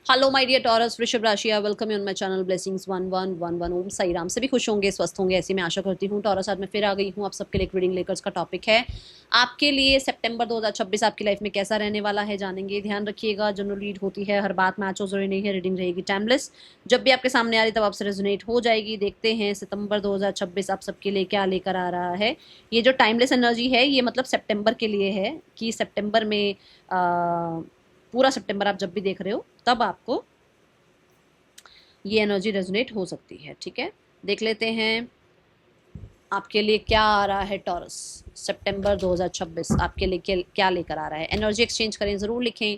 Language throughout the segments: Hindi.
हेलो माय डियर टॉरस, वृषभ राशि, I welcome you on my channel blessings 1111। ओम साई राम। सभी खुश होंगे, स्वस्थ होंगे, ऐसी मैं आशा करती हूँ। टॉरस, आज मैं फिर आ गई हूँ आप सबके लिए एक रीडिंग लेकर। इसका टॉपिक है आपके लिए सितंबर 2026 आपकी लाइफ में कैसा रहने वाला है, जानेंगे। ध्यान रखिएगा, जनरल रीड होती है, हर बात मैच हो जरूरी नहीं है, रीडिंग रहेगी टाइमलेस। जब भी आपके सामने आ रही तब आपसे रेजोनेट हो जाएगी। देखते हैं सितंबर 2026 आप सबके लिए क्या लेकर आ रहा है। ये जो टाइमलेस एनर्जी है ये मतलब सितंबर के लिए है कि सितंबर में पूरा सितंबर आप जब भी देख रहे हो तब आपको ये एनर्जी रेजोनेट हो सकती है। ठीक है, देख लेते हैं आपके लिए क्या आ रहा है। टॉरस, सितंबर 2026 आपके लिए क्या लेकर आ रहा है। एनर्जी एक्सचेंज करें, ज़रूर लिखें।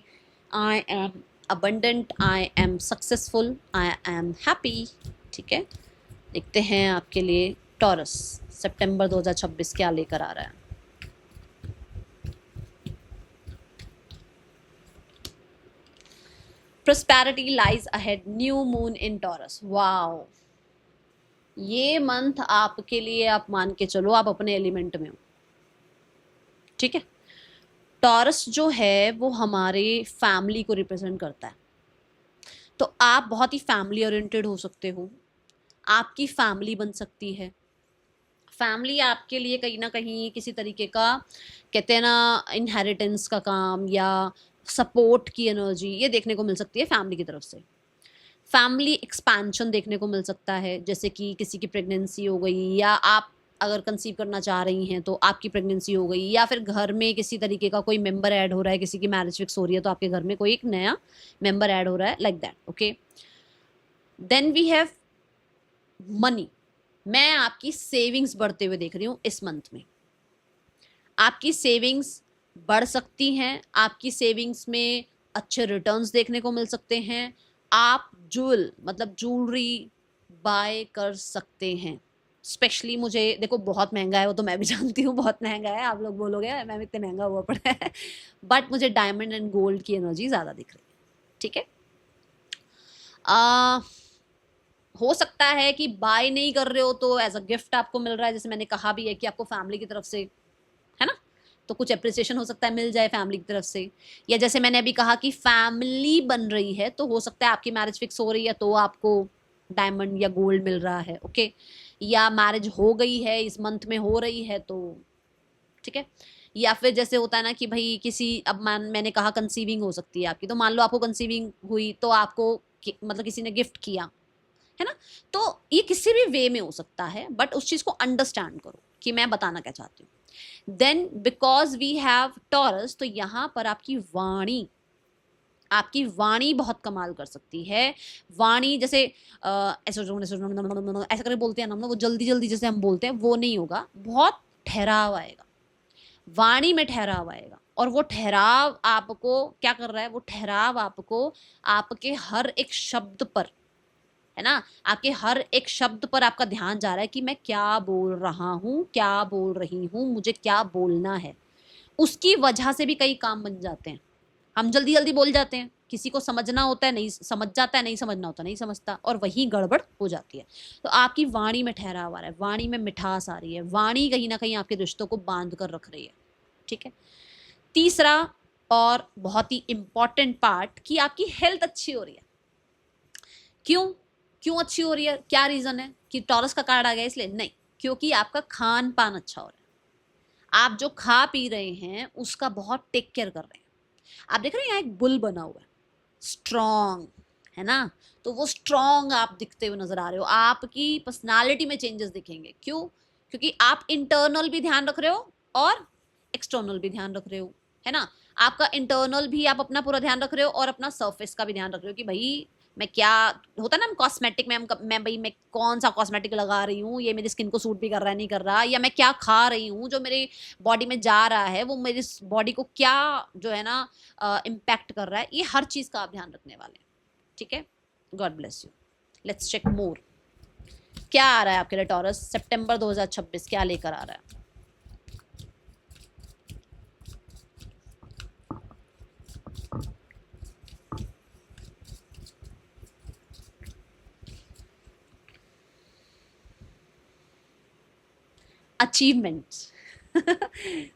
I am abundant, I am successful, I am happy. ठीक है, देखते हैं आपके लिए टॉरस सितंबर 2026 क्या लेकर आ रहा है। Prosperity lies ahead, new moon in Taurus। Wow, ये मंथ आपके लिए, आप मान के चलो आप अपने एलिमेंट में हो। ठीक है, टॉरस जो है वो हमारे फैमिली को रिप्रेजेंट करता है। तो आप बहुत ही फैमिली ओरिएंटेड हो सकते हो, आपकी फैमिली बन सकती है। फैमिली आपके लिए कहीं ना कहीं किसी तरीके का, कहते हैं ना, इनहेरिटेंस का काम या सपोर्ट की एनर्जी ये देखने को मिल सकती है फैमिली की तरफ से। फैमिली एक्सपेंशन देखने को मिल सकता है, जैसे कि किसी की प्रेगनेंसी हो गई, या आप अगर कंसीव करना चाह रही हैं तो आपकी प्रेगनेंसी हो गई, या फिर घर में किसी तरीके का कोई मेंबर ऐड हो रहा है, किसी की मैरिज फिक्स हो रही है तो आपके घर में कोई एक नया मेंबर ऐड हो रहा है, like that. Okay, then we have money. मैं आपकी सेविंग्स बढ़ते हुए देख रही हूँ इस मंथ में। आपकी सेविंग्स बढ़ सकती हैं, आपकी सेविंग्स में अच्छे रिटर्न्स देखने को मिल सकते हैं। आप ज्वेलरी बाय कर सकते हैं। स्पेशली मुझे देखो, बहुत महंगा है वो तो मैं भी जानती हूँ, बहुत महंगा है। आप लोग बोलोगे मैम इतने महंगा हुआ पड़ा है, बट मुझे डायमंड एंड गोल्ड की एनर्जी ज़्यादा दिख रही है। ठीक है, आ, हो सकता है कि बाय नहीं कर रहे हो तो एज अ गिफ्ट आपको मिल रहा है, जैसे मैंने कहा भी है कि आपको फैमिली की तरफ से, है ना, तो कुछ अप्रिसिएशन हो सकता है मिल जाए फैमिली की तरफ से। या जैसे मैंने अभी कहा कि फैमिली बन रही है, तो हो सकता है आपकी मैरिज फिक्स हो रही है तो आपको डायमंड या गोल्ड मिल रहा है। ओके, या मैरिज हो गई है, इस मंथ में हो रही है तो ठीक है। या फिर जैसे होता है ना कि भाई किसी, अब मैंने कहा कंसीविंग हो सकती है आपकी, तो मान लो आपको कंसीविंग हुई तो आपको मतलब किसी ने गिफ्ट किया, है ना। तो ये किसी भी वे में हो सकता है, बट उस चीज को अंडरस्टैंड करो कि मैं बताना क्या चाहती हूँ। Then because we have Taurus, तो यहां पर आपकी वाणी बहुत कमाल कर सकती है। वाणी जैसे ऐसे ऐसा करके बोलते हैं ना हम लोग, वो जल्दी जल्दी जैसे हम बोलते हैं वो नहीं होगा, बहुत ठहराव आएगा, वाणी में ठहराव आएगा। और वो ठहराव आपको क्या कर रहा है, वो ठहराव आपको आपके हर एक शब्द पर, है ना, आपके हर एक शब्द पर आपका ध्यान जा रहा है कि मैं क्या बोल रहा हूं, क्या बोल रही हूं, मुझे क्या बोलना है। उसकी वजह से भी कई काम बन जाते हैं। हम जल्दी जल्दी बोल जाते हैं, किसी को समझना होता है नहीं समझ जाता है, नहीं समझना होता नहीं समझता, और वही गड़बड़ हो जाती है। तो आपकी वाणी में ठहराव आ रहा है, वाणी में मिठास आ रही है, वाणी कहीं ना कहीं आपके रिश्तों को बांध कर रख रही है। ठीक है, तीसरा और बहुत ही इंपॉर्टेंट पार्ट कि आपकी हेल्थ अच्छी हो रही है। क्यों क्यों अच्छी हो रही है, क्या रीजन है कि टॉरस का कार्ड आ गया इसलिए? नहीं, क्योंकि आपका खान पान अच्छा हो रहा है। आप जो खा पी रहे हैं उसका बहुत टेक केयर कर रहे हैं। आप देख रहे हैं यहाँ एक बुल बना हुआ है, स्ट्रॉन्ग, है ना। तो वो स्ट्रॉन्ग आप दिखते हुए नजर आ रहे हो, आपकी पर्सनालिटी में चेंजेस दिखेंगे। क्यों? क्योंकि आप इंटरनल भी ध्यान रख रहे हो और एक्सटर्नल भी ध्यान रख रहे हो, है ना। आपका इंटरनल भी आप अपना पूरा ध्यान रख रहे हो और अपना सरफेस का भी ध्यान रख रहे हो कि भाई मैं क्या, होता है ना, हम कॉस्मेटिक में मैं भाई मैं कौन सा कॉस्मेटिक लगा रही हूँ, ये मेरी स्किन को सूट भी कर रहा है नहीं कर रहा, या मैं क्या खा रही हूँ जो मेरे बॉडी में जा रहा है वो मेरी बॉडी को क्या जो है ना इम्पैक्ट कर रहा है, ये हर चीज का आप ध्यान रखने वाले हैं। ठीक है, God bless you. Let's check more, क्या आ रहा है आपके लिए टॉरस सितंबर 2026 क्या लेकर आ रहा है। अचीवमेंट्स।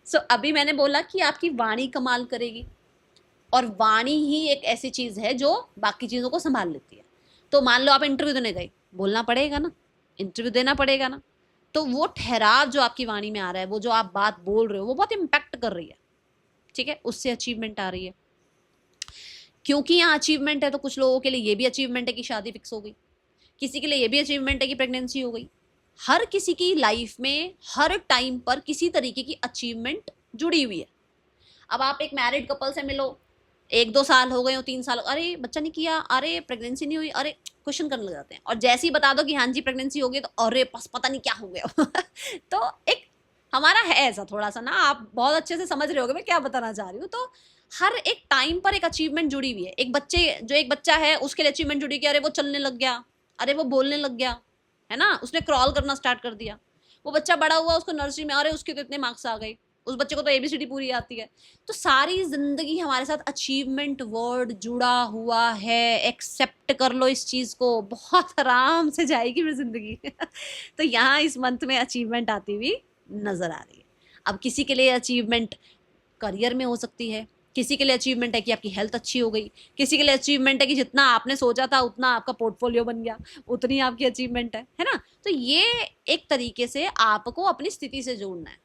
सो अभी मैंने बोला कि आपकी वाणी कमाल करेगी, और वाणी ही एक ऐसी चीज है जो बाकी चीजों को संभाल लेती है। तो मान लो आप इंटरव्यू देने गए, बोलना पड़ेगा ना, इंटरव्यू देना पड़ेगा ना, तो वो ठहराव जो आपकी वाणी में आ रहा है, वो जो आप बात बोल रहे हो, वो बहुत इम्पैक्ट कर रही है, ठीक है, उससे अचीवमेंट आ रही है। क्योंकि यहाँ अचीवमेंट है तो कुछ लोगों के लिए ये भी अचीवमेंट है कि शादी फिक्स हो गई, किसी के लिए ये भी अचीवमेंट है कि प्रेगनेंसी हो गई। हर किसी की लाइफ में हर टाइम पर किसी तरीके की अचीवमेंट जुड़ी हुई है। अब आप एक मैरिड कपल से मिलो, 1-2 साल हो गए हो, 3 साल, अरे बच्चा नहीं किया, अरे प्रेगनेंसी नहीं हुई, अरे क्वेश्चन करने लग जाते हैं। और जैसे ही बता दो कि हाँ जी प्रेगनेंसी हो गई, तो अरे बस पता नहीं क्या हो गया। तो एक हमारा है ऐसा थोड़ा सा ना, आप बहुत अच्छे से समझ रहे होगे मैं क्या बताना चाह रही हूँ। तो हर एक टाइम पर एक अचीवमेंट जुड़ी हुई है। एक बच्चा है, उसके लिए अचीवमेंट जुड़ी कि अरे वो चलने लग गया, अरे वो बोलने लग गया, है ना, उसने क्रॉल करना स्टार्ट कर दिया। वो बच्चा बड़ा हुआ, उसको नर्सरी में, अरे उसके तो इतने मार्क्स आ गए, उस बच्चे को तो एबीसीडी पूरी आती है। तो सारी जिंदगी हमारे साथ अचीवमेंट वर्ड जुड़ा हुआ है। एक्सेप्ट कर लो इस चीज को, बहुत आराम से जाएगी मेरी जिंदगी। तो यहाँ इस मंथ में अचीवमेंट आती हुई नजर आ रही है। अब किसी के लिए अचीवमेंट करियर में हो सकती है, किसी के लिए अचीवमेंट है कि आपकी हेल्थ अच्छी हो गई, किसी के लिए अचीवमेंट है कि जितना आपने सोचा था उतना आपका पोर्टफोलियो बन गया, उतनी आपकी अचीवमेंट है ना। तो ये एक तरीके से आपको अपनी स्थिति से जोड़ना है।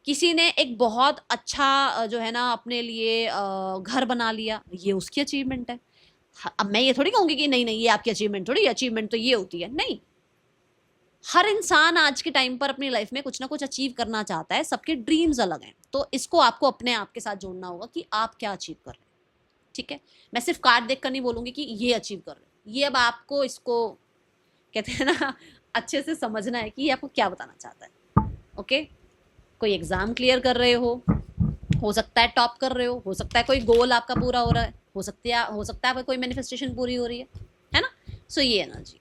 किसी ने एक बहुत अच्छा जो है ना अपने लिए घर बना लिया, ये उसकी अचीवमेंट है। अब मैं ये थोड़ी कहूंगी कि नहीं नहीं ये आपकी अचीवमेंट थोड़ी, अचीवमेंट तो ये होती है, नहीं। हर इंसान आज के टाइम पर अपनी लाइफ में कुछ ना कुछ अचीव करना चाहता है, सबके ड्रीम्स अलग हैं। तो इसको आपको अपने आप के साथ जोड़ना होगा कि आप क्या अचीव कर रहे हैं, ठीक है। मैं सिर्फ कार्ड देखकर नहीं बोलूंगी कि ये अचीव कर रहे हैं, ये अब आपको इसको कहते हैं ना अच्छे से समझना है कि ये आपको क्या बताना चाहता है। ओके, कोई एग्जाम क्लियर कर रहे हो सकता है टॉप कर रहे हो सकता है कोई गोल आपका पूरा हो रहा है, हो सकता है कोई मैनिफेस्टेशन पूरी हो रही है ना। सो ये एनर्जी,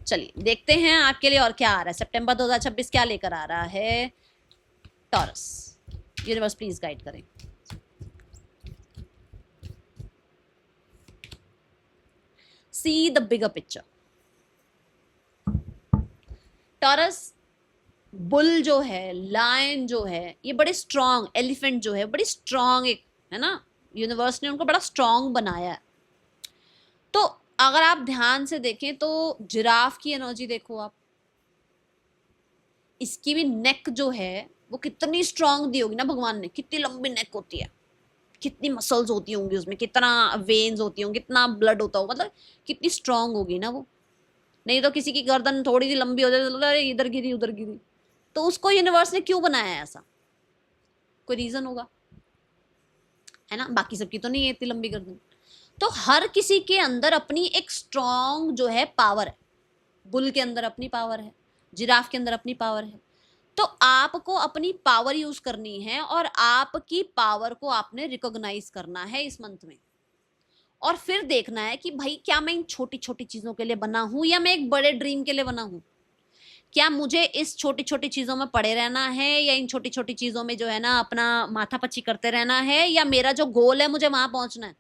चलिए देखते हैं आपके लिए और क्या आ रहा है। सितंबर 2026 क्या लेकर आ रहा है टॉरस, यूनिवर्स प्लीज गाइड करें। सी the bigger picture. Taurus bull जो है, लायन जो है, ये बड़े स्ट्रांग, एलिफेंट जो है बड़ी स्ट्रांग एक है ना, यूनिवर्स ने उनको बड़ा स्ट्रांग बनाया है। तो अगर आप ध्यान से देखें तो जिराफ की एनर्जी देखो आप, इसकी भी नेक जो है वो कितनी स्ट्रांग दी होगी ना भगवान ने, कितनी लंबी नेक होती है, कितनी मसल्स होती होंगी उसमें, कितना वेन्स होती होंगी, कितना ब्लड होता होगा, मतलब कितनी स्ट्रांग होगी ना वो। नहीं तो किसी की गर्दन थोड़ी सी लंबी हो जाए तो अरे इधर गिरी उधर गिरी। तो उसको यूनिवर्स ने क्यों बनाया है ऐसा, कोई रीजन होगा, है ना। बाकी सबकी तो नहीं है इतनी लंबी गर्दन। तो हर किसी के अंदर अपनी एक स्ट्रांग जो है पावर है। बुल के अंदर अपनी पावर है, जिराफ के अंदर अपनी पावर है। तो आपको अपनी पावर यूज करनी है और आपकी पावर को आपने रिकॉग्नाइज करना है इस मंथ में। और फिर देखना है कि भाई क्या मैं इन छोटी छोटी चीजों के लिए बना हूं या मैं एक बड़े ड्रीम के लिए बना हूं। क्या मुझे इस छोटी छोटी चीजों में पड़े रहना है या इन छोटी छोटी चीजों में जो है ना अपना माथापच्ची करते रहना है, या मेरा जो गोल है मुझे वहां पहुंचना है।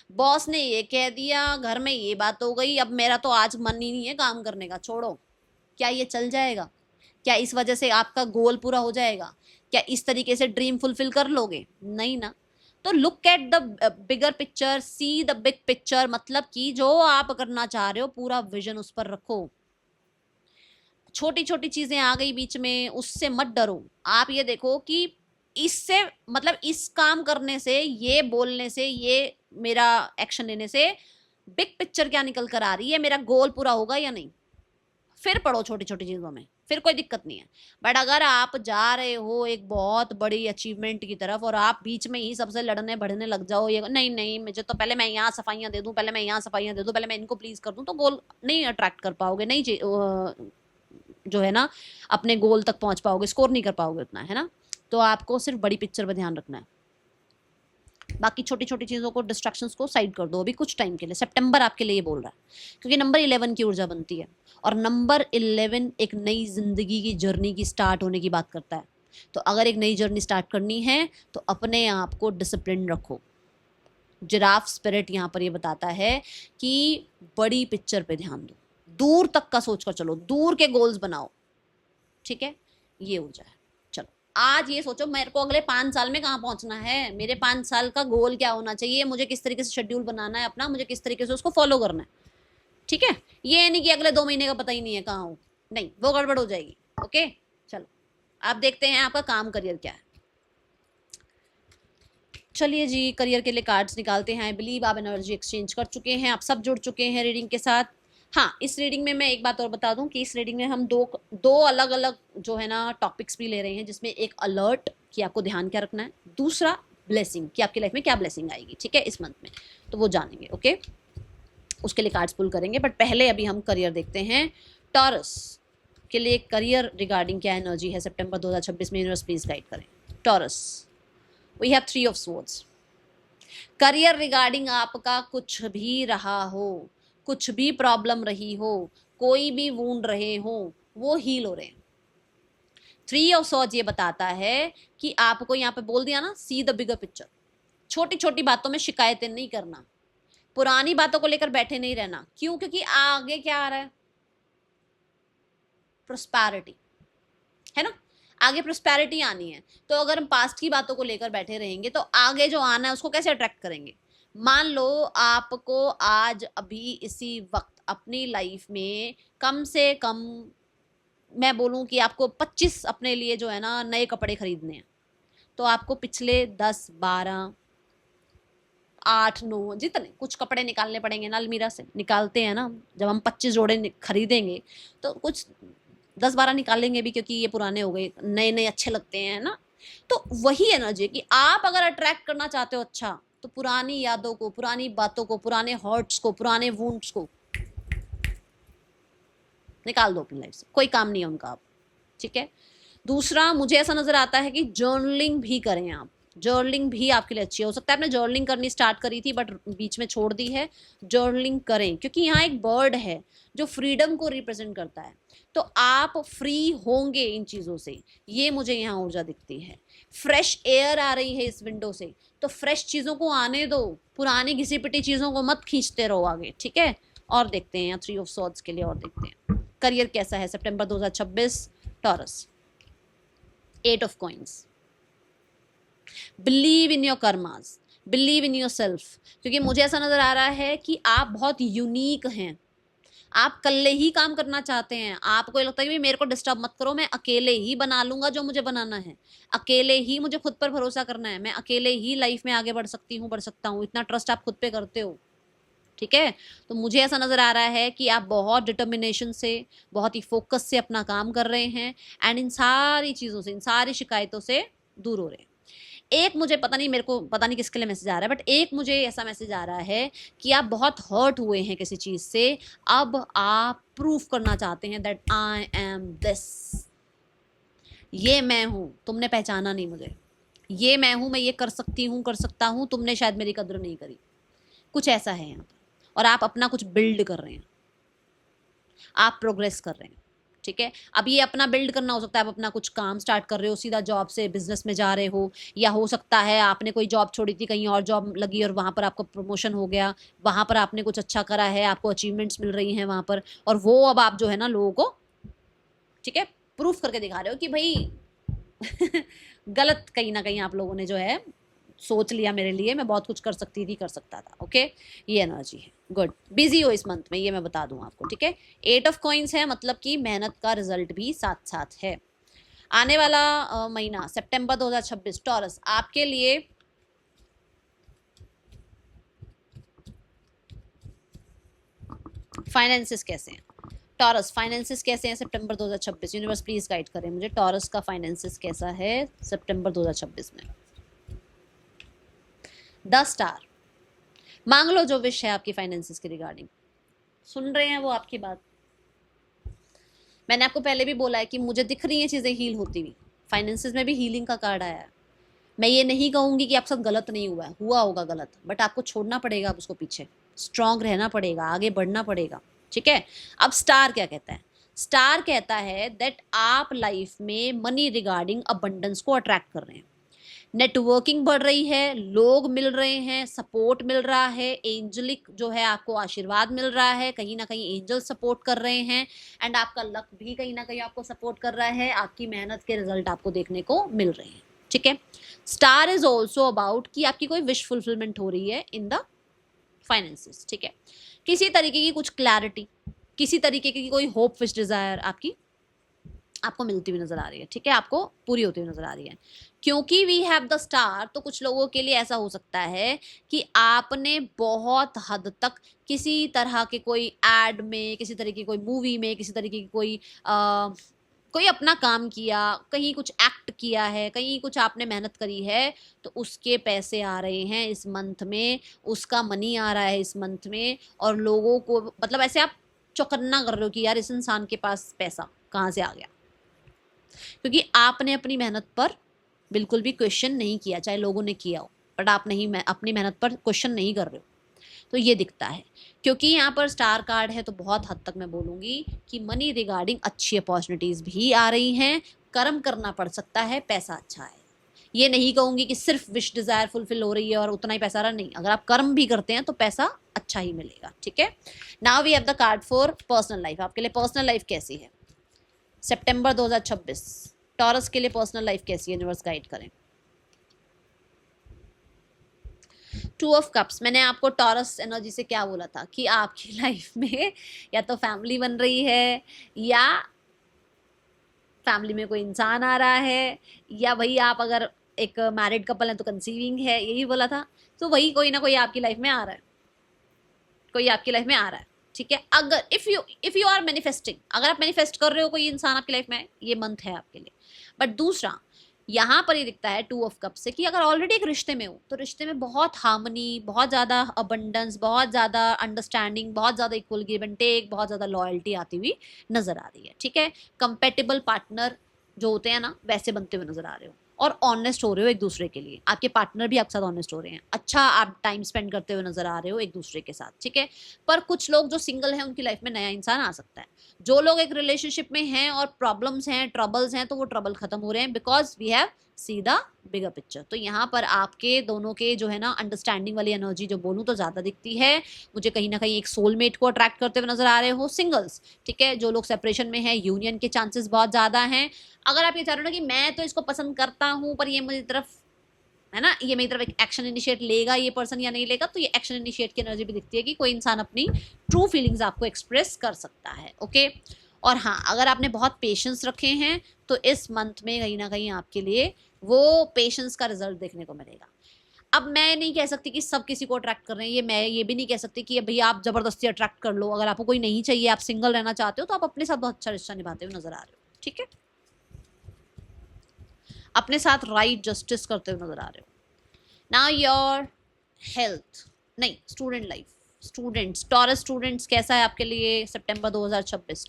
बॉस ने ये कह दिया, घर में ये बात हो गई, अब मेरा तो आज मन ही नहीं है काम करने का, छोड़ो। क्या ये चल जाएगा? क्या इस वजह से आपका गोल पूरा हो जाएगा? क्या इस तरीके से ड्रीम फुलफिल कर लोगे? नहीं ना। तो look at the bigger picture, see the big picture, मतलब कि जो आप करना चाह रहे हो पूरा विजन उस पर रखो। छोटी छोटी चीजें आ गई बीच में, उससे मत डरो। आप ये देखो कि इससे मतलब इस काम करने से, ये बोलने से, ये मेरा एक्शन लेने से बिग पिक्चर क्या निकल कर आ रही है, मेरा गोल पूरा होगा या नहीं। फिर पढ़ो छोटी छोटी चीजों में, फिर कोई दिक्कत नहीं है। बट अगर आप जा रहे हो एक बहुत बड़ी अचीवमेंट की तरफ और आप बीच में ही सबसे लड़ने बढ़ने लग जाओ, ये नहीं नहीं मुझे तो पहले मैं यहाँ सफाइयाँ दे दूं, पहले मैं यहाँ सफाइयाँ दे दूं, पहले मैं इनको प्लीज कर दूं, तो गोल नहीं अट्रैक्ट कर पाओगे, नहीं जो है ना अपने गोल तक पहुंच पाओगे, स्कोर नहीं कर पाओगे उतना, है ना। तो आपको सिर्फ बड़ी पिक्चर पर ध्यान रखना है, बाकी छोटी छोटी चीजों को, डिस्ट्रैक्शंस को साइड कर दो अभी कुछ टाइम के लिए। सितंबर आपके लिए ये बोल रहा है क्योंकि नंबर 11 की ऊर्जा बनती है और नंबर 11 एक नई जिंदगी की जर्नी की स्टार्ट होने की बात करता है। तो अगर एक नई जर्नी स्टार्ट करनी है तो अपने आप को डिसिप्लिन रखो। जिराफ स्पिरिट यहाँ पर ये बताता है कि बड़ी पिक्चर पे ध्यान दो, दूर तक का सोच कर चलो, दूर के गोल्स बनाओ, ठीक है। ये ऊर्जा है। चलो आज ये सोचो मेरे को अगले 5 साल में कहाँ पहुंचना है, मेरे 5 साल का गोल क्या होना चाहिए, मुझे किस तरीके से शेड्यूल बनाना है अपना, मुझे किस तरीके से उसको फॉलो करना है। ठीक है, ये नहीं कि अगले 2 महीने का पता ही नहीं है कहाँ हूँ, नहीं, वो गड़बड़ हो जाएगी। ओके, चलो आप देखते हैं आपका काम करियर क्या है। चलिए जी, करियर के लिए कार्ड्स निकालते हैं। आई बिलीव आप एनर्जी एक्सचेंज कर चुके हैं, आप सब जुड़ चुके हैं रीडिंग के साथ। हाँ, इस रीडिंग में मैं एक बात और बता दूं कि इस रीडिंग में हम दो अलग अलग जो है ना टॉपिक्स भी ले रहे हैं, जिसमें एक अलर्ट कि आपको ध्यान क्या रखना है, दूसरा ब्लेसिंग कि आपकी लाइफ में क्या ब्लेसिंग आएगी। ठीक है, इस मंथ में तो वो जानेंगे। ओके, उसके लिए कार्ड्स पुल करेंगे, बट पहले अभी हम करियर देखते हैं। टॉरस के लिए करियर रिगार्डिंग क्या एनर्जी है सितंबर 2026 में, यूनिवर्स प्लीज गाइड करें। Taurus, we have 3 of swords. Career regarding आपका कुछ भी रहा हो, कुछ भी प्रॉब्लम रही हो, कोई भी वूंड रहे हो, वो हील हो रहे हैं। 3 ऑफ स्वॉर्ड्स ये बताता है कि आपको यहाँ पे बोल दिया ना, सी द बिगर पिक्चर। छोटी छोटी बातों में शिकायतें नहीं करना, पुरानी बातों को लेकर बैठे नहीं रहना। क्यों? क्योंकि आगे क्या आ रहा है, प्रोस्पैरिटी है ना, आगे प्रोस्पैरिटी आनी है। तो अगर हम पास्ट की बातों को लेकर बैठे रहेंगे तो आगे जो आना है उसको कैसे अट्रैक्ट करेंगे। मान लो आपको आज अभी इसी वक्त अपनी लाइफ में कम से कम मैं बोलूं कि आपको 25 अपने लिए जो है ना नए कपड़े खरीदने हैं, तो आपको पिछले 10 12 8 9 जितने कुछ कपड़े निकालने पड़ेंगे ना, अलमीरा से निकालते हैं ना, जब हम 25 जोड़े खरीदेंगे तो कुछ 10 12 निकालेंगे भी, क्योंकि ये पुराने हो गए, नए नए अच्छे लगते हैं ना। तो वही एनर्जी है कि आप अगर अट्रैक्ट करना चाहते हो अच्छा, तो पुरानी यादों को, पुरानी बातों को, पुराने हर्ट्स को, पुराने वुंड्स को निकाल दो अपनी लाइफ से, कोई काम नहीं है उनका आप। ठीक है, दूसरा मुझे ऐसा नजर आता है कि जर्नलिंग भी करें आप। जर्नलिंग भी आपके लिए अच्छी है। हो सकता है आपने जर्नलिंग करनी स्टार्ट करी थी बट बीच में छोड़ दी है। जर्नलिंग करें, क्योंकि यहाँ एक बर्ड है जो फ्रीडम को रिप्रेजेंट करता है, तो आप फ्री होंगे इन चीज़ों से, ये मुझे यहाँ ऊर्जा दिखती है। फ्रेश एयर आ रही है इस विंडो से, तो फ्रेश चीज़ों को आने दो, पुरानी घिसी पिटी चीज़ों को मत खींचते रहो आगे। ठीक है, और देखते हैं यहाँ 3 ऑफ सॉर्ड्स के लिए, और देखते हैं करियर कैसा है सितंबर 2026 taurus. 8 of coins, believe in your karmas, believe in your self, क्योंकि मुझे ऐसा नजर आ रहा है कि आप बहुत यूनिक हैं। आप अकेले ही काम करना चाहते हैं, आपको लगता है कि मेरे को डिस्टर्ब मत करो, मैं अकेले ही बना लूंगा जो मुझे बनाना है, अकेले ही मुझे खुद पर भरोसा करना है, मैं अकेले ही लाइफ में आगे बढ़ सकती हूँ, बढ़ सकता हूँ, इतना ट्रस्ट आप खुद पे करते हो। ठीक है, तो मुझे ऐसा नजर आ रहा है कि आप बहुत डिटर्मिनेशन से, बहुत ही फोकस से अपना काम कर रहे हैं, एंड इन सारी चीजों से, इन सारी शिकायतों से दूर हो रहे हैं। एक मुझे पता नहीं, मेरे को पता नहीं किसके लिए मैसेज आ रहा है, बट एक मुझे ऐसा मैसेज आ रहा है कि आप बहुत हर्ट हुए हैं किसी चीज से, अब आप प्रूफ करना चाहते हैं दैट आई एम दिस, ये मैं हूं, तुमने पहचाना नहीं मुझे, ये मैं हूं, मैं ये कर सकती हूँ, कर सकता हूँ, तुमने शायद मेरी कदर नहीं करी। कुछ ऐसा है यहाँ पर, और आप अपना कुछ बिल्ड कर रहे हैं, आप प्रोग्रेस कर रहे हैं। ठीक है, अब ये अपना बिल्ड करना हो सकता है, आप अपना कुछ काम स्टार्ट कर रहे हो, सीधा जॉब से बिजनेस में जा रहे हो, या हो सकता है आपने कोई जॉब छोड़ी थी, कहीं और जॉब लगी और वहाँ पर आपका प्रमोशन हो गया, वहाँ पर आपने कुछ अच्छा करा है, आपको अचीवमेंट्स मिल रही हैं वहाँ पर, और वो अब आप जो है ना लोगों को, ठीक है, प्रूफ करके दिखा रहे हो कि भाई गलत कहीं ना कहीं आप लोगों ने जो है सोच लिया मेरे लिए, मैं बहुत कुछ कर सकती थी, कर सकता था। ओके, ये एनर्जी है। गुड, बिजी हो इस मंथ में, ये मैं बता दूं आपको। ठीक है, 8 ऑफ कॉइंस है, मतलब कि मेहनत का रिजल्ट भी साथ साथ है। आने वाला महीना सितंबर 2026 टॉरस आपके लिए फाइनेंसेस कैसे हैं? टॉरस फाइनेंसेस कैसे हैं सितंबर 2026? यूनिवर्स प्लीज गाइड करें मुझे, टॉरस का फाइनेंसेस कैसा है सितंबर 2026 में। 10 स्टार, मांग लो जो विश है आपकी फाइनेंसेस के रिगार्डिंग। सुन रहे हैं वो आपकी बात? मैंने आपको पहले भी बोला है कि मुझे दिख रही है चीजें हील होती हुई, फाइनेंसेस में भी हीलिंग का कार्ड आया है। मैं ये नहीं कहूंगी कि आप साथ गलत नहीं हुआ है, हुआ होगा गलत, बट आपको छोड़ना पड़ेगा अब उसको पीछे, स्ट्रांग रहना पड़ेगा, आगे बढ़ना पड़ेगा। ठीक है, अब स्टार क्या कहता है? स्टार कहता है दैट आप लाइफ में मनी रिगार्डिंग अबंडेंस को अट्रैक्ट कर रहे हैं। नेटवर्किंग बढ़ रही है, लोग मिल रहे हैं, सपोर्ट मिल रहा है, एंजलिक जो है आपको आशीर्वाद मिल रहा है, कहीं ना कहीं एंजल सपोर्ट कर रहे हैं, एंड आपका लक भी कहीं ना कहीं आपको सपोर्ट कर रहा है, आपकी मेहनत के रिजल्ट आपको देखने को मिल रहे हैं। ठीक है, स्टार इज ऑल्सो अबाउट कि आपकी कोई विश फुलफिलमेंट हो रही है इन द फाइनेंसेस। ठीक है, किसी तरीके की कुछ क्लैरिटी, किसी तरीके की कोई होप विश डिजायर आपको मिलती हुई नजर आ रही है। ठीक है, आपको पूरी होती हुई नजर आ रही है। क्योंकि वी हैव द स्टार, तो कुछ लोगों के लिए ऐसा हो सकता है कि आपने बहुत हद तक किसी तरह के कोई एड में, किसी तरह की कोई मूवी में, किसी तरीके की कोई अपना काम किया, कहीं कुछ एक्ट किया है, कहीं कुछ आपने मेहनत करी है, तो उसके पैसे आ रहे हैं इस मंथ में, उसका मनी आ रहा है इस मंथ में, और लोगों को मतलब ऐसे आप चौकन्ना कर रहे हो कि यार इस इंसान के पास पैसा कहाँ से आ गया, क्योंकि आपने अपनी मेहनत पर बिल्कुल भी क्वेश्चन नहीं किया, चाहे लोगों ने किया हो, बट आप नहीं अपनी मेहनत पर क्वेश्चन नहीं कर रहे हो, तो ये दिखता है। क्योंकि यहाँ पर स्टार कार्ड है तो बहुत हद तक मैं बोलूँगी कि मनी रिगार्डिंग अच्छी अपॉर्चुनिटीज़ भी आ रही हैं, कर्म करना पड़ सकता है, पैसा अच्छा है। ये नहीं कहूँगी कि सिर्फ विश डिज़ायर फुलफिल हो रही है और उतना ही पैसा आ रहा, नहीं, अगर आप कर्म भी करते हैं तो पैसा अच्छा ही मिलेगा। ठीक है, now we have the card for personal life. आपके लिए पर्सनल लाइफ कैसी है सितंबर 2026? टॉरस के लिए पर्सनल लाइफ कैसी है, यूनिवर्स गाइड करें। टू ऑफ कप्स, मैंने आपको टॉरस एनर्जी से क्या बोला था कि आपकी लाइफ में या तो फैमिली बन रही है, या फैमिली में कोई इंसान आ रहा है, या भाई आप अगर एक मैरिड कपल है तो कंसीविंग है, यही बोला था। तो वही कोई ना कोई आपकी लाइफ में आ रहा है, कोई आपकी लाइफ में आ रहा है। ठीक है, अगर इफ यू आर मैनिफेस्टिंग, अगर आप मैनिफेस्ट कर रहे हो कोई इंसान आपकी लाइफ में, ये मंथ है आपके लिए। बट दूसरा यहाँ पर ये दिखता है टू ऑफ कप से कि अगर ऑलरेडी एक रिश्ते में हो तो रिश्ते में बहुत हार्मनी, बहुत ज़्यादा अबंडेंस, बहुत ज़्यादा अंडरस्टैंडिंग, बहुत ज़्यादा इक्वल गिव एंड टेक, बहुत ज़्यादा लॉयल्टी आती हुई नजर आ रही है। ठीक है, कंपेटेबल पार्टनर जो होते हैं ना, वैसे बनते हुए नजर आ रहे हो, और ऑनेस्ट हो रहे हो एक दूसरे के लिए, आपके पार्टनर भी आपके साथ ऑनेस्ट हो रहे हैं, अच्छा आप टाइम स्पेंड करते हुए नजर आ रहे हो एक दूसरे के साथ। ठीक है, पर कुछ लोग जो सिंगल हैं उनकी लाइफ में नया इंसान आ सकता है। जो लोग एक रिलेशनशिप में हैं और प्रॉब्लम्स हैं, ट्रबल्स हैं, तो वो ट्रबल खत्म हो रहे हैं, because we have see the bigger picture. तो यहाँ पर आपके दोनों के जो है ना अंडरस्टैंडिंग वाली एनर्जी जो बोलूँ तो ज़्यादा दिखती है मुझे, कहीं ना कहीं एक सोलमेट को अट्रैक्ट करते हुए नजर आ रहे हो सिंगल्स। ठीक है, जो लोग सेपरेशन में है, यूनियन के चांसेस बहुत ज़्यादा हैं। अगर आप ये चाह रहे हो ना कि मैं तो इसको पसंद करता हूँ पर ये मुझे तरफ है ना, ये मेरी तरफ एक एक्शन इनिशिएट लेगा ये पर्सन या नहीं लेगा, तो ये एक्शन इनिशिएट की एनर्जी भी दिखती है कि कोई इंसान अपनी ट्रू फीलिंग्स आपको एक्सप्रेस कर सकता है। ओके, और हाँ, अगर आपने बहुत पेशेंस रखे हैं तो इस मंथ में कहीं ना कहीं आपके लिए वो पेशेंस का रिजल्ट देखने को मिलेगा। अब मैं नहीं कह सकती कि सब किसी को अट्रैक्ट कर रहे हैं, मैं ये भी नहीं कह सकती कि भैया आप जबरदस्ती अट्रैक्ट कर लो। अगर आपको कोई नहीं चाहिए, आप सिंगल रहना चाहते हो, तो आप अपने साथ बहुत अच्छा रिश्ता निभाते हुए नजर आ रहे हो। ठीक है, अपने साथ राइट जस्टिस करते हुए नजर आ रहे हो। नाउ योर हेल्थ, नहीं, student life, students, taurus students कैसा है आपके लिए सितंबर 2026?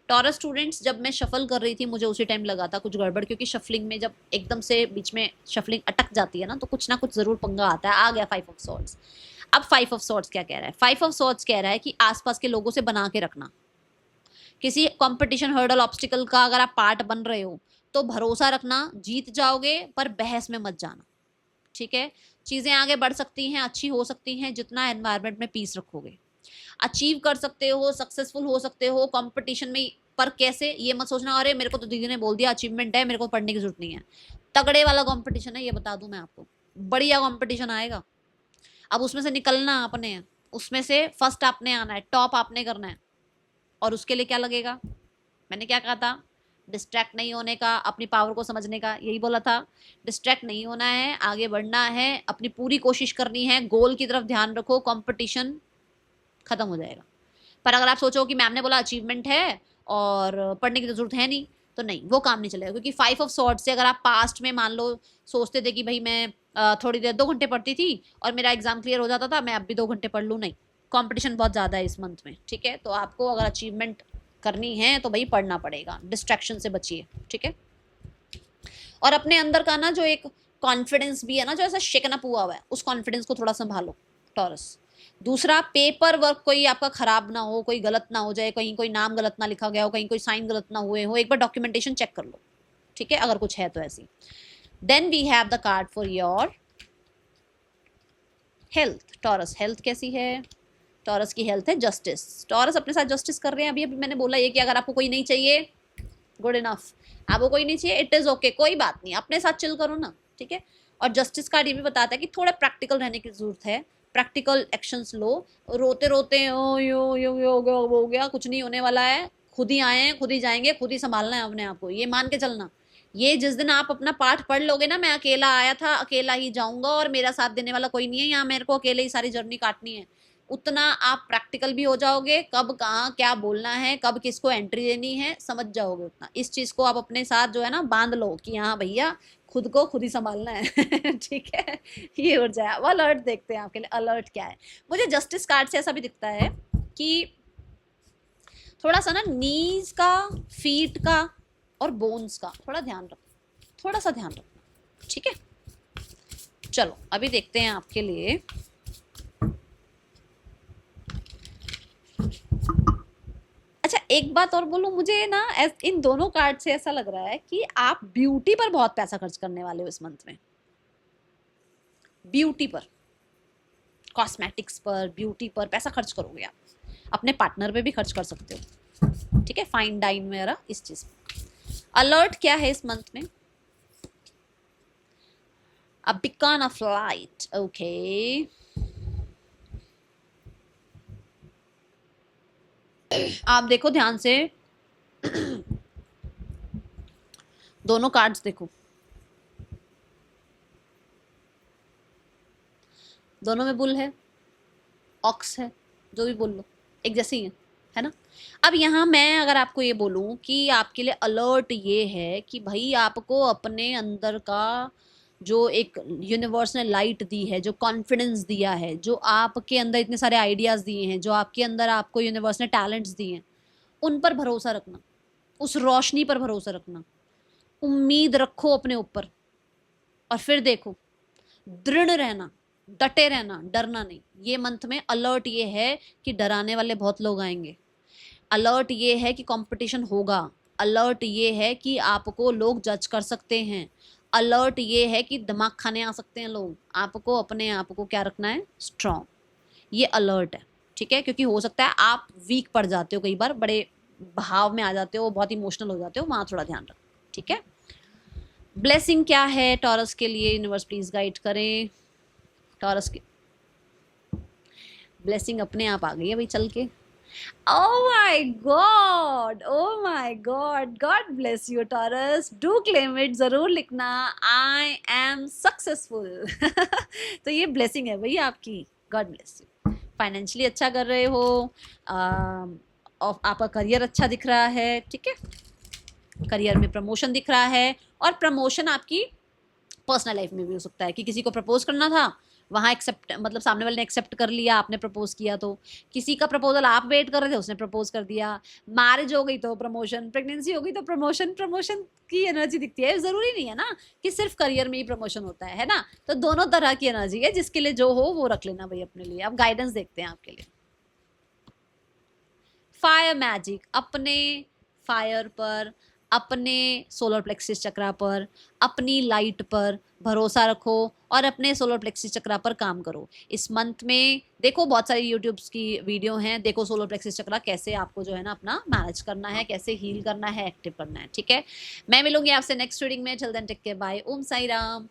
टॉरस स्टूडेंट्स, जब मैं शफल कर रही थी मुझे उसी टाइम लगा था कुछ गड़बड़, क्योंकि शफलिंग में जब एकदम से बीच में शफलिंग अटक जाती है ना, तो कुछ ना कुछ जरूर पंगा आता है। आ गया 5 ऑफ सॉर्ड्स। अब 5 ऑफ सॉर्ड्स क्या कह रहा है? 5 ऑफ सॉर्ड्स कह रहा है कि आसपास के लोगों से बना के रखना। किसी कंपटीशन, हर्डल, ऑब्स्टिकल का अगर आप पार्ट बन रहे हो तो भरोसा रखना, जीत जाओगे, पर बहस में मत जाना। ठीक है, चीजें आगे बढ़ सकती हैं, अच्छी हो सकती हैं जितना एनवायरनमेंट में पीस रखोगे। अचीव कर सकते हो, सक्सेसफुल हो सकते हो कंपटीशन में, पर कैसे ये मत सोचना अरे मेरे को तो दीदी ने बोल दिया अचीवमेंट है, मेरे को पढ़ने की जरूरत नहीं है। तगड़े वाला कंपटीशन है, ये बता दूं मैं आपको, बढ़िया कंपटीशन आएगा। अब उसमें से निकलना आपने है, उसमें से फर्स्ट आपने आना है, टॉप आपने करना है, और उसके लिए क्या लगेगा? मैंने क्या कहा था? डिस्ट्रैक्ट नहीं होने का, अपनी पावर को समझने का, यही बोला था। डिस्ट्रैक्ट नहीं होना है, आगे बढ़ना है, अपनी पूरी कोशिश करनी है, गोल की तरफ ध्यान रखो, कंपटीशन खत्म हो जाएगा। पर अगर आप सोचो कि मैम ने बोला अचीवमेंट है और पढ़ने की तो जरूरत है नहीं, तो नहीं, वो काम नहीं चलेगा। क्योंकि 5 ऑफ सॉर्ड्स से अगर आप पास्ट में मान लो सोचते थे कि भाई मैं थोड़ी देर 2 घंटे पढ़ती थी और मेरा एग्जाम क्लियर हो जाता था, मैं अब भी 2 घंटे पढ़ लूँ, नहीं, कंपटीशन बहुत ज़्यादा है इस मंथ में। ठीक है, तो आपको अगर अचीवमेंट करनी है तो भाई पढ़ना पड़ेगा, डिस्ट्रैक्शन से बचिए। ठीक है, और अपने अंदर का ना जो एक कॉन्फिडेंस भी है ना, जो ऐसा शेकन अप हुआ है, उस कॉन्फिडेंस को थोड़ा संभालो टॉरस। दूसरा, पेपर वर्क कोई आपका खराब ना हो, कोई गलत ना हो जाए, कहीं कोई नाम गलत ना लिखा गया हो, कहीं कोई साइन गलत ना हुए हो, एक बार डॉक्यूमेंटेशन चेक कर लो। ठीक है, अगर कुछ है तो ऐसी। Then we have the card for your health. Taurus health कैसी है? टॉरस की हेल्थ है जस्टिस। टॉरस अपने साथ जस्टिस कर रहे हैं। अभी अभी मैंने बोला ये कि अगर आपको कोई नहीं चाहिए, गुड इनफ। आपको कोई नहीं चाहिए, इट इज ओके, कोई बात नहीं, अपने साथ चिल करो ना, ठीक है। और जस्टिस कार्ड ये भी बताता है कि थोड़ा प्रैक्टिकल रहने की जरूरत है, प्रैक्टिकल एक्शंस लो। रोते रोते ओ यो हो गया, कुछ नहीं होने वाला है। खुद ही आए हैं, खुद ही जाएंगे, खुद ही संभालना है अपने आप को, ये मान के चलना। ये जिस दिन आप अपना पाठ पढ़ लोगे ना, मैं अकेला आया था, अकेला ही जाऊंगा और मेरा साथ देने वाला कोई नहीं है यहाँ, मेरे को अकेले ही सारी जर्नी काटनी है, उतना आप प्रैक्टिकल भी हो जाओगे। कब कहाँ क्या बोलना है, कब किसको एंट्री देनी है, समझ जाओगे उतना। इस चीज को आप अपने साथ जो है ना बांध लो कि हाँ भैया खुद को खुद ही संभालना है ठीक है, ये हो जाए। वो अलर्ट देखते हैं आपके लिए, अलर्ट क्या है। मुझे जस्टिस कार्ड से ऐसा भी दिखता है कि थोड़ा सा ना नीज का, फीट का और बोन्स का थोड़ा ध्यान रखो, थोड़ा सा ध्यान रखो, ठीक है। चलो अभी देखते हैं आपके लिए। अच्छा एक बात और बोलूं, मुझे ना इन दोनों कार्ड से ऐसा लग रहा है कि आप ब्यूटी पर बहुत पैसा खर्च करने वाले हो इस मंथ में। ब्यूटी पर, कॉस्मेटिक्स पर, ब्यूटी पर पैसा खर्च करोगे आप। अपने पार्टनर पे भी खर्च कर सकते हो, ठीक है, फाइन डाइन वगैरह इस चीज। अलर्ट क्या है इस मंथ में? A beacon of light, okay. आप देखो ध्यान से दोनों कार्ड्स देखो, दोनों में बुल है, ऑक्स है, जो भी बोल लो एक जैसे ही है ना। अब यहाँ मैं अगर आपको ये बोलूं कि आपके लिए अलर्ट ये है कि भाई आपको अपने अंदर का जो एक यूनिवर्स ने लाइट दी है, जो कॉन्फिडेंस दिया है, जो आपके अंदर इतने सारे आइडियाज दिए हैं, जो आपके अंदर आपको यूनिवर्स ने टैलेंट्स दिए हैं, उन पर भरोसा रखना, उस रोशनी पर भरोसा रखना, उम्मीद रखो अपने ऊपर, और फिर देखो, दृढ़ रहना, डटे रहना, डरना नहीं। ये मंथ में अलर्ट ये है कि डराने वाले बहुत लोग आएंगे। अलर्ट ये है कि कंपटीशन होगा। अलर्ट ये है कि आपको लोग जज कर सकते हैं। अलर्ट ये है कि दिमाग खाने आ सकते हैं लोग। आपको अपने आप को क्या रखना है? स्ट्रॉन्ग। ये अलर्ट है, ठीक है, क्योंकि हो सकता है आप वीक पड़ जाते हो, कई बार बड़े भाव में आ जाते हो, बहुत इमोशनल हो जाते हो, वहां थोड़ा ध्यान रखो, ठीक है। ब्लेसिंग क्या है टॉरस के लिए? यूनिवर्स प्लीज गाइड करें टॉरस की। ब्लेसिंग अपने आप आ गई है भाई चल के। Oh my God! Oh my God! God bless you, Taurus. Do claim it. जरूर लिखना I am successful. तो ये blessing है भाई आपकी. God bless you. फाइनेंशियली अच्छा कर रहे हो, आपका करियर अच्छा दिख रहा है, ठीक है, करियर में प्रमोशन दिख रहा है। और प्रमोशन आपकी पर्सनल लाइफ में भी हो सकता है कि किसी को प्रपोज करना था, वहां एक्सेप्ट, मतलब सामने वाले ने एक्सेप्ट कर लिया, आपने प्रपोज किया, तो किसी का प्रपोजल आप वेट कर रहे थे, उसने प्रपोज कर दिया। मैरिज हो गई तो प्रमोशन, प्रेगनेंसी हो गई तो प्रमोशन। प्रमोशन की एनर्जी दिखती है। जरूरी नहीं है ना कि सिर्फ करियर में ही प्रमोशन होता है ना। तो दोनों तरह की एनर्जी है, जिसके लिए जो हो वो रख लेना भाई अपने लिए। अब गाइडेंस देखते हैं आपके लिए। फायर मैजिक, अपने फायर पर, अपने सोलर प्लेक्सिस चक्रा पर, अपनी लाइट पर भरोसा रखो और अपने सोलर प्लेक्सिस चक्रा पर काम करो। इस मंथ में देखो बहुत सारी यूट्यूब्स की वीडियो हैं, देखो सोलर प्लेक्सिस चक्रा कैसे आपको जो है ना अपना मैनेज करना है, कैसे हील करना है, एक्टिव करना है, ठीक है। मैं मिलूंगी आपसे नेक्स्ट रीडिंग में। Till then take care, bye, Om Sai Ram.